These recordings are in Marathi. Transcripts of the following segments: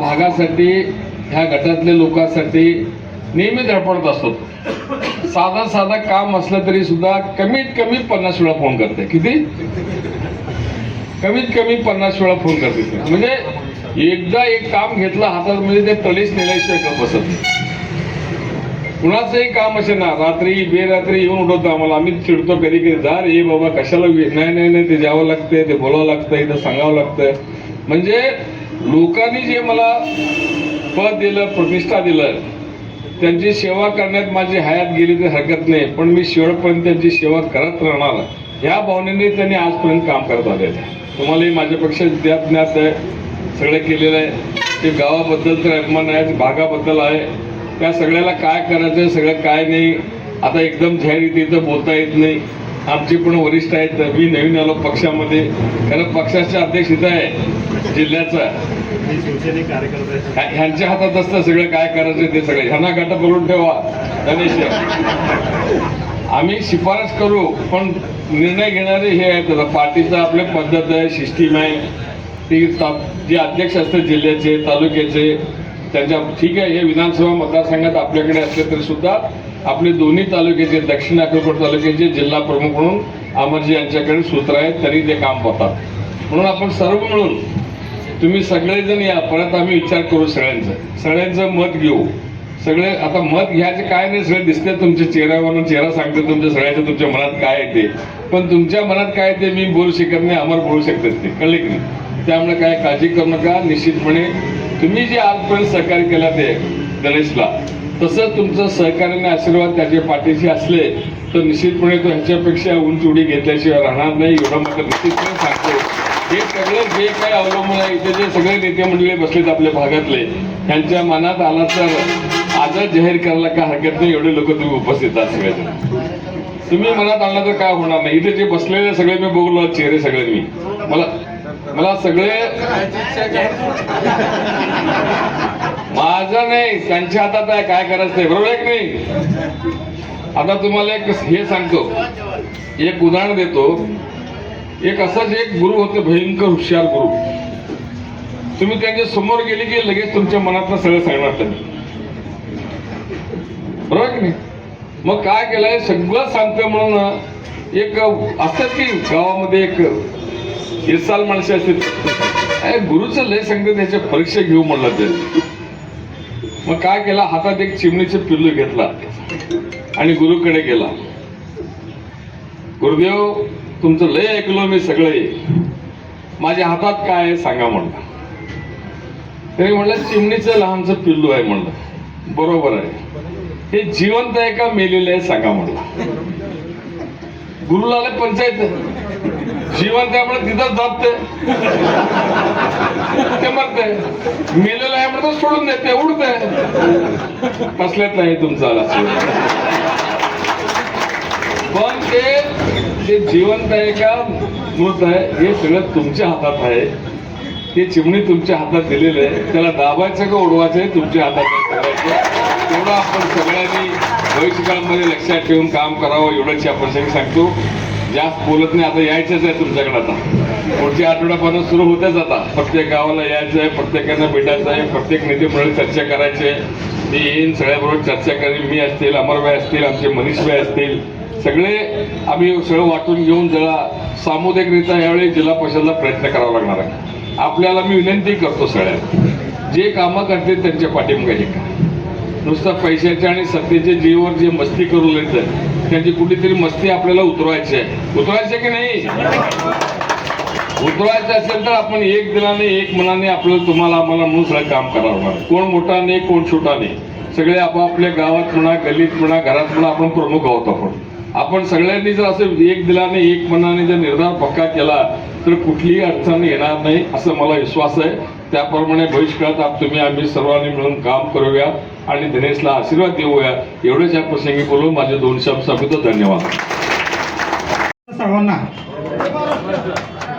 भागासाठी ह्या गटातल्या लोकांसाठी नेहमी धडपडत असतो. साधा काम असलं तरी सुद्धा कमीत कमी 50 वेळा फोन करते. किती? कमीत कमी 50 वेळा फोन करते. म्हणजे एकदा एक काम घेतलं हातात म्हणजे ते तळीच नेल्याशिवाय गप बसत नाही. कुणाचंही काम असे ना, रात्री बेरात्री येऊन उठवतो आम्हाला. आम्ही चिडतो कधी कधी, जा रे बाबा कशाला. नाही ते जावं लागतंय, ते बोलावं लागतंय, ते सांगावं लागतंय. म्हणजे लोकांनी जे मला पद दिलं, प्रतिष्ठा दिलं, त्यांची सेवा करण्यात माझी हयात गेली तर हरकत नाही, पण मी शेवटपर्यंत त्यांची सेवा करत राहणार ह्या भावनेने त्यांनी आजपर्यंत काम करत आले. तुम्हालाही माझ्यापेक्षा ज्ञात आहे, सगळं केलेलं आहे. ते गावाबद्दल तर अभिमान आहे, भागाबद्दल आहे. त्या सगळ्याला काय करायचं, सगळं काय नाही. आता एकदम जाहीर बोलता येत नाही. आमचे पण वरिष्ठ आहेत. मी नवीन आलो पक्षामध्ये, कारण पक्षाचे अध्यक्ष इथं आहे जिल्ह्याचा. ह्यांच्या हातात असतं सगळं काय करायचं ते सगळं. ह्यांना गट बोलून ठेवा. गणेश आम्ही शिफारस करू, पण निर्णय घेणारे हे आहेत. पार्टीचा आपल्या पद्धत आहे, सिस्टीम आहे. ती जे अध्यक्ष असतात जिल्ह्याचे, तालुक्याचे, त्यांच्या ठीक आहे. हे विधानसभा मतदारसंघात आपल्याकडे असले तरी सुद्धा आपले दोन्ही तालुक्याचे, दक्षिण अक्कलकोट तालुक्याचे जिल्हा प्रमुख म्हणून अमरजी यांच्याकडे सूत्र आहेत, तरी ते काम होतात. म्हणून आपण सर्व मिळून, तुम्ही सगळेजण या, परत आम्ही विचार करू. सगळ्यांचं मत घेऊ. सगळे आता मत घ्यायचे काय नाही, सगळे दिसते तुमच्या चेहऱ्यावरून. चेहरा सांगते तुमच्या सगळ्याच्या, तुमच्या मनात काय आहे ते. पण तुमच्या मनात काय ते मी बोलू शकत नाही, अमर बोलू शकतात ते, कळले की नाही. त्यामुळे काय काळजी करू नका. निश्चितपणे तुम्ही जे आजपर्यंत सहकार्य केला ते गणेशला, तसंच तुमचं सहकार्याने आशीर्वाद त्याच्या पाठीशी असले तर निश्चितपणे तो ह्याच्यापेक्षा उंच उडी घेतल्याशिवाय राहणार नाही, एवढं मात्र निश्चितपणे सांगतो. हे सगळं जे काही अवलंबून आहे, इथे जे सगळे नेते मंडळी बसलेत आपल्या भागातले, त्यांच्या मनात आला तर आजच जाहीर करायला काय हरकत नाही. एवढे लोक तुम्ही उपस्थित आहात सगळेजण. तुम्ही मनात आणला तर काय होणार नाही. इथे जे बसलेले सगळे मी बघलो चेहरे सगळे. मी मला सगळे माझं नाही, त्यांच्या हातात आहे काय करायचं ते. बरोबर आहे की नाही. आता तुम्हाला एक हे सांगतो, एक उदाहरण देतो. एक असाच एक गुरु होते, भयंकर हुशार गुरु. तुम्ही त्यांच्या समोर गेले की लगेच तुमच्या मनातलं सगळं सांगणार त्यांनी. बरोबर की नाही. मग काय केलंय, सगळं सांगतं म्हणून एक असतात की गावामध्ये एक इरसाल माणसे असते, गुरुचं लय सांगते, त्याच्या परीक्षा घेऊ म्हणलं ते. मग काय केला, हातात एक चिमणीचे पिल्लू घेतला आणि गुरुकडे गेला. गुरुदेव, तुमचं लय ऐकलं मी सगळे, माझ्या हातात काय आहे सांगा म्हणलं. तरी म्हणलं चिमणीचं लहानचं पिल्लू आहे म्हणलं. बरोबर आहे. हे जिवंत आहे का मेलेलं आहे सांगा म्हणलं. गुरुला आले पंचायत, जिवंत आहे म्हणून तिथंच दाबते, ते मरते. मेलेलं आहे म्हणून सोडून देते, उडते. कसल्यात नाही तुमचा. पण ते जिवंत आहे का मृत आहे हे सगळं तुमच्या हातात आहे. ते चिमणी तुमच्या हातात दिलेलं आहे, त्याला दाबायचं का उडवायचं हे तुमच्या हातात आहे. तेवढं आपण सगळ्यांनी भविष्यकाळामध्ये लक्षात ठेवून काम करावं, एवढंच आपण सगळं सांगतो. जास्त बोलत नाही. आता यायचंच आहे तुमच्याकडे. आता पुढच्या आठवड्यापासून सुरू होतेच. आता प्रत्येक गावाला यायचं आहे, प्रत्येकांना भेटायचं आहे, प्रत्येक नेतेमुळे चर्चा करायची आहे. मी येईन, सगळ्याबरोबर चर्चा करेन. मी असतील, अमरभाई असतील, आमचे मनीषभाई असतील, सगळे आम्ही सगळं वाटून घेऊन जरा सामुदायिकरित्या यावेळी जिल्हा परिषदला प्रयत्न करावा लागणार आहे. आपल्याला मी विनंती करतो, सगळ्यांना जे कामं करते त्यांच्या पाठीमागे हे का. नुसतं पैशाच्या आणि सत्तेच्या जीवावर जे मस्ती करू येतं, त्यांची कुठेतरी मस्ती आपल्याला उतरवायची आहे. उतरवायची की नाही. उतरवायचं असेल तर आपण एक दिलाने, एक मनाने आपल्याला, तुम्हाला, आम्हाला म्हणून सगळं काम करावं लागतं. कोण मोठा नाही, कोण छोटा नाही. सगळे आपापल्या गावात म्हणा, गल्लीत म्हणा, घरात म्हणा, आपण प्रमुख आहोत. आपण सगळ्यांनी जर असं एक दिलाने, एक मनाने जर निर्धार पक्का केला तर कुठलीही अडचण येणार नाही, असं मला विश्वास आहे. त्याप्रमाणे भविष्यकाळात तुम्ही आम्ही सर्वांनी मिळून काम करूया आणि दिनेशला आशीर्वाद देऊया. एवढेच या प्रसंगी बोलून माझे 2 शब्द संपवतो. धन्यवाद सर्वांना.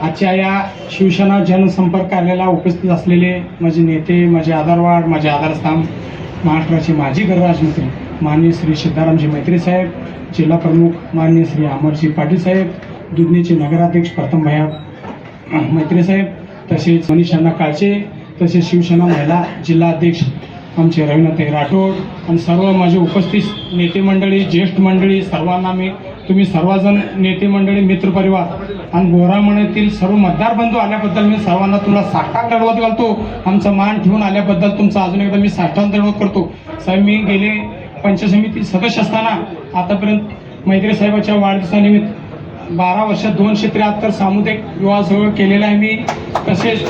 आजच्या या शिवसेना जनसंपर्क कार्यालयाला उपस्थित असलेले माझे नेते, माझे आधारवाड, माझे आधारस्तंभ, महाराष्ट्राचे माजी गृहराज्यमंत्री माननीय श्री सिद्धारामजी मैत्री साहेब, जिल्हा प्रमुख माननीय श्री अमरजी पाटील साहेब, दुधनीचे नगराध्यक्ष प्रथम भैया मैत्री साहेब, तसेच मनीष अण्णा काळचे, तसेच शिवसेना महिला जिल्हा अध्यक्ष आमचे रवीनाताई राठोड आणि सर्व माझे उपस्थित नेते मंडळी, ज्येष्ठ मंडळी, सर्वांना मी तुम्ही सर्वजण नेते मंडळी, मित्रपरिवार आणि बोरामणीतील सर्व मतदार बंधू आल्याबद्दल मी सर्वांना तुम्हाला साष्टांग दंडवत घालतो. आमचा मान ठेवून आल्याबद्दल तुमचा अजून एकदा मी साष्टांग दंडवत करतो. साहेब, मी गेले पंचायत समिती सदस्य असताना आतापर्यंत मैत्री साहेबाच्या वाढदिवसानिमित्त 12 वर्षात 273 सामुदायिक विवाह सोहळा केलेला आहे मी. तसेच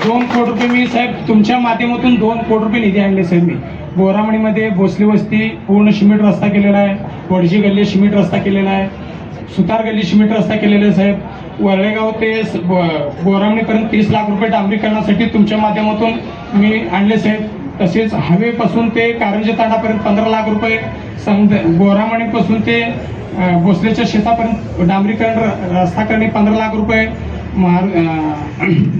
2 कोटी रुपये मी साहेब तुमच्या माध्यमातून 2 कोटी रुपये निधी आणले साहेब. मी बोरामणीमध्ये भोसले वस्ती पूर्ण सिमेंट रस्ता केलेला आहे, वडजी गल्ली सिमेंट रस्ता केलेला आहे, सुतार गल्ली सिमेंट रस्ता केलेला आहे साहेब. वरळेगाव ते बोरामणीपर्यंत 30 लाख रुपये डांबरीकरणासाठी तुमच्या माध्यमातून मी आणले साहेब. तसेच हवेपासून ते कारंजे तांडापर्यंत 15 लाख रुपये, बोरामणीपासून ते भोसलेच्या शेतापर्यंत डांबरीकरण रस्ता करणे 15 लाख रुपये,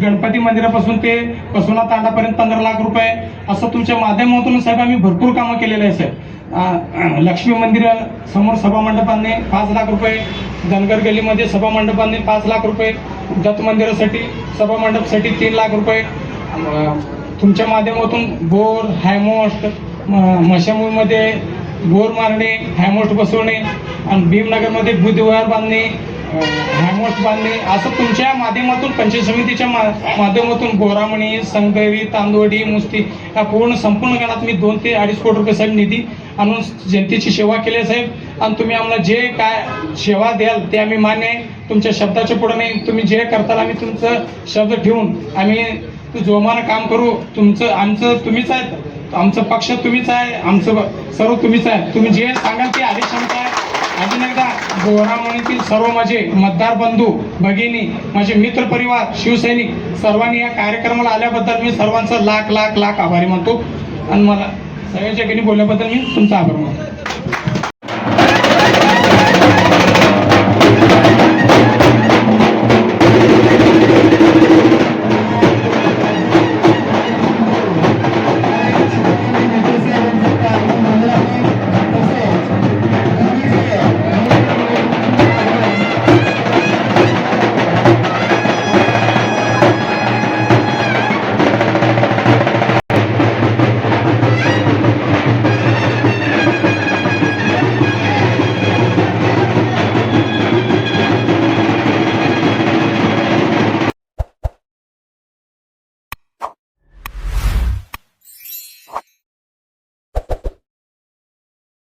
गणपती मंदिरापासून ते कसोला तांडापर्यंत 15 लाख रुपये, असं तुमच्या माध्यमातून साहेब आम्ही भरपूर कामं केलेलं आहे साहेब. लक्ष्मी मंदिरा समोर सभामंडपांनी 5 लाख रुपये, धनगर गल्लीमध्ये सभामंडपांनी 5 लाख रुपये, दत्त मंदिरासाठी सभामंडपसाठी 3 लाख रुपये, तुमच्या माध्यमातून बोर, हायमोस्ट, मशामूळमध्ये बोर मारणे, हायमोस्ट बसवणे आणि भीमनगरमध्ये बुधविहार बांधणे, हायमोस्ट बांधणे, असं तुमच्या माध्यमातून पंचायत समितीच्या माध्यमातून बोरामणी, संगरी, तांदवडी, मुस्ती या संपूर्ण गणात मी 2 ते 2.5 कोटी रुपये साहेब निधी आणून जनतेची सेवा केली आहे साहेब. आणि तुम्ही आम्हाला जे काय सेवा द्याल ते आम्ही मान्य आहे. तुमच्या शब्दाच्या पुढे नाही, तुम्ही जे करताल आम्ही तुमचं शब्द ठेवून आम्ही जोमानं काम करू. आमचं तुम्हीच आहेत, आमचं पक्ष तुम्हीच आहे, आमचं सर्व तुम्हीच आहे. तुम्ही जे सांगाल ते आदेशांत आहे. अजून एकदा बोरामणीतील सर्व माझे मतदार बंधू भगिनी, माझे मित्र परिवार, शिवसैनिक सर्वांनी या कार्यक्रमाला आल्याबद्दल मी सर्वांचा लाख लाख लाख आभारी मानतो. आणि मला सगळ्याच्या बोलल्याबद्दल मी तुमचा आभार मानतो.